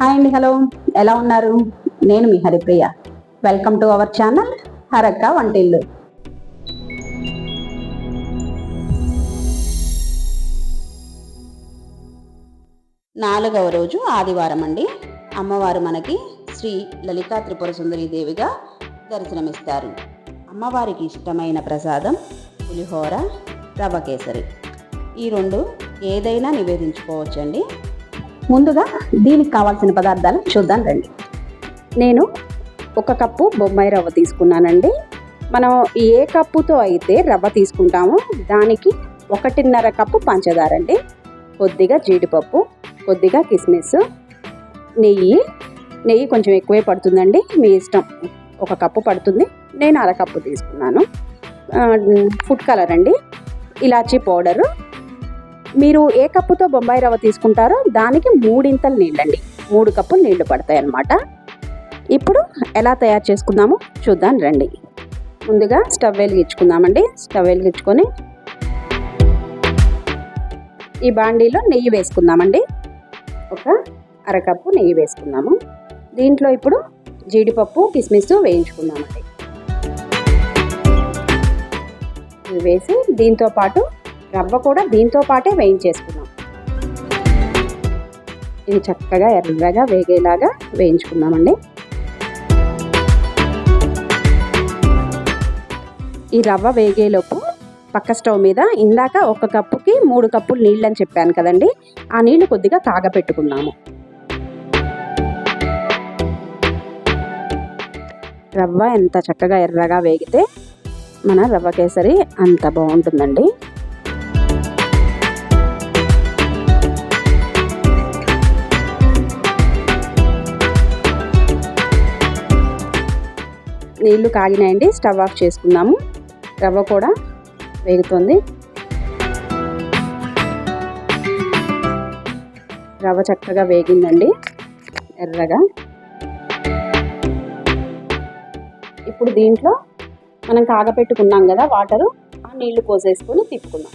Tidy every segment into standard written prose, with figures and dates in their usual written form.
Hi అండి, hello, ఎలా ఉన్నారు? నేను మీ Haripriya. Welcome to our channel Harakka Vantillu. నాలుగవ రోజు ఆదివారం అండి. అమ్మవారు మనకి శ్రీ లలితా త్రిపుర సుందరి దేవిగా దర్శనమిస్తారు. అమ్మవారికి ఇష్టమైన ప్రసాదం పులిహోర, రవ్వ కేసరి. ఈ రెండు ఏదైనా నివేదించుకోవచ్చండి. ముందుగా దీనికి కావాల్సిన పదార్థాలు చూద్దాం రండి. నేను 1 కప్పు బొంబాయి రవ్వ తీసుకున్నానండి. మనం ఏ కప్పుతో అయితే రవ్వ తీసుకుంటామో దానికి 1.5 కప్పు పంచదార అండి, కొద్దిగా జీడిపప్పు, కొద్దిగా కిస్మిస్, నెయ్యి కొంచెం ఎక్కువే పడుతుందండి, మీ ఇష్టం. 1 కప్పు పడుతుంది, నేను 1/2 కప్పు తీసుకున్నాను. ఫుడ్ కలర్ అండి, ఇలాచీ పౌడరు. మీరు ఏ కప్పుతో బొంబాయి రవ్వ తీసుకుంటారో దానికి 3 నీళ్ళండి, 3 కప్పులు నీళ్లు పడతాయి అన్నమాట. ఇప్పుడు ఎలా తయారు చేసుకుందామో చూద్దాం రండి. ముందుగా స్టవ్ వెలిగించుకుందామండి. స్టవ్ వెలిగించుకొని ఈ బాండీలో నెయ్యి వేసుకుందామండి. 1/2 కప్పు నెయ్యి వేసుకుందాము. దీంట్లో ఇప్పుడు జీడిపప్పు, కిస్మిస్ వేయించుకుందామండి. ఇవి వేసి దీంతో పాటు రవ్వ కూడా దీంతో పాటే వేయించేసుకుందాం. ఇది చక్కగా ఎర్రగా వేగేలాగా వేయించుకుందామండి. ఈ రవ్వ వేగేలోపు పక్క స్టవ్ మీద ఇందాక 1 కప్పుకి 3 కప్పులు నీళ్ళు అని చెప్పాను కదండి, ఆ నీళ్లు కొద్దిగా కాగపెట్టుకున్నాము. రవ్వ ఎంత చక్కగా ఎర్రగా వేగితే మన రవ్వ కేసరి అంత బాగుంటుందండి. నీళ్లు కాగినాయండి, స్టవ్ ఆఫ్ చేసుకుందాము. రవ్వ కూడా వేగుతుంది. రవ్వ చక్కగా వేగిందండి ఎర్రగా. ఇప్పుడు దీంట్లో మనం కాగపెట్టుకున్నాం కదా వాటరు, ఆ నీళ్లు పోసేసుకొని తిప్పుకుందాం.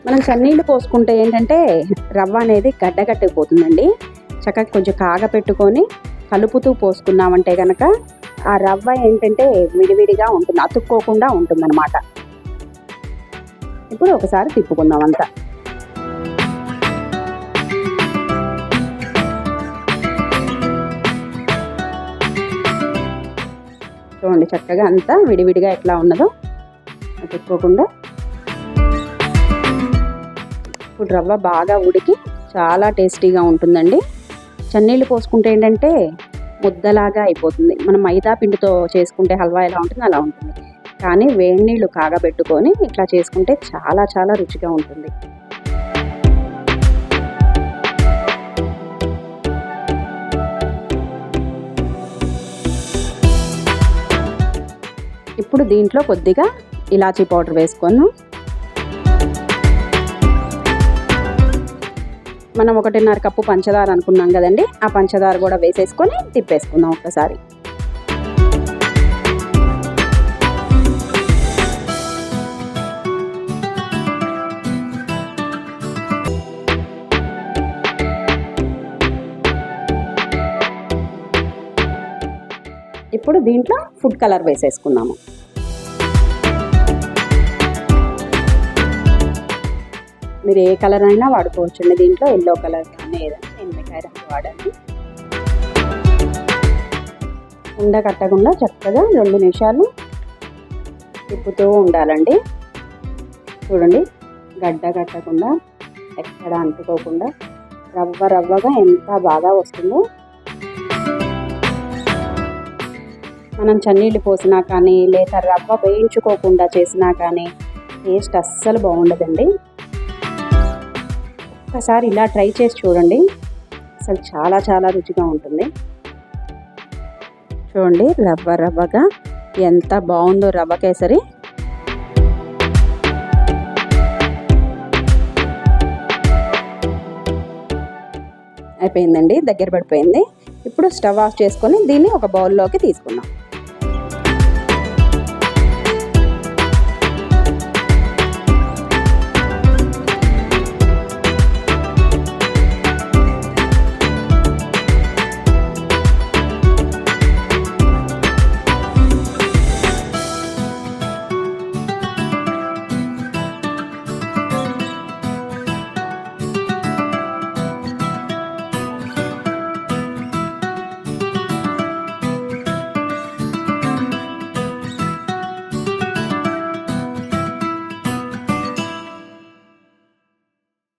మనం చన్నీళ్ళు పోసుకుంటే ఏంటంటే రవ్వ అనేది గడ్డగట్టుకుపోతుందండి. చక్కగా కొంచెం కాగపెట్టుకొని కలుపుతూ పోసుకున్నామంటే కనుక ఆ రవ్వ ఏంటంటే విడివిడిగా ఉంటుంది, అతుక్కోకుండా ఉంటుంది అన్నమాట. ఇప్పుడు ఒకసారి తిప్పుకుందాం అంతా. చూడండి చక్కగా అంతా విడివిడిగా ఎట్లా ఉన్నదో అతుక్కోకుండా. ఇప్పుడు రవ్వ బాగా ఉడికి చాలా టేస్టీగా ఉంటుందండి. చన్నీళ్ళు పోసుకుంటే ఏంటంటే ముద్దలాగా అయిపోతుంది. మనం మైదా పిండితో చేసుకుంటే హల్వా ఎలా ఉంటుంది అలా ఉంటుంది. కానీ వేడి నీళ్ళు కాగబెట్టుకొని ఇట్లా చేసుకుంటే చాలా చాలా రుచిగా ఉంటుంది. ఇప్పుడు దీంట్లో కొద్దిగా ఇలాచీ పౌడర్ వేసుకొని మనం 1.5 కప్పు పంచదార అనుకున్నాం కదండి, ఆ పంచదార కూడా వేసేసుకొని తిప్పేసుకుందాం ఒక్కసారి. ఇప్పుడు దీంట్లో ఫుడ్ కలర్ వేసేసుకున్నాము. మీరు ఏ కలర్ అయినా వాడుకోవచ్చండి. దీంట్లో ఎల్లో కలర్ కానీ ఏదైనా, నేను మిఠాయి రంగు వాడండి. ఉండ కట్టకుండా చక్కగా 2 నిమిషాలు తిప్పుతూ ఉండాలండి. చూడండి గడ్డ కట్టకుండా, ఎక్కడ అంటుకోకుండా రవ్వగా ఎంత బాగా వస్తుందో. మనం చన్నీళ్ళు పోసినా కానీ లేదా రవ్వ వేయించుకోకుండా చేసినా కానీ టేస్ట్ అస్సలు బాగుండదండి. ఒకసారి ఇలా ట్రై చేసి చూడండి, అసలు చాలా చాలా రుచిగా ఉంటుంది. చూడండి రవ్వగా ఎంత బాగుందో రవ్వ కేసరి. అయిపోయిందండి, దగ్గర పడిపోయింది. ఇప్పుడు స్టవ్ ఆఫ్ చేసుకొని దీన్ని ఒక బౌల్లోకి తీసుకుందాం.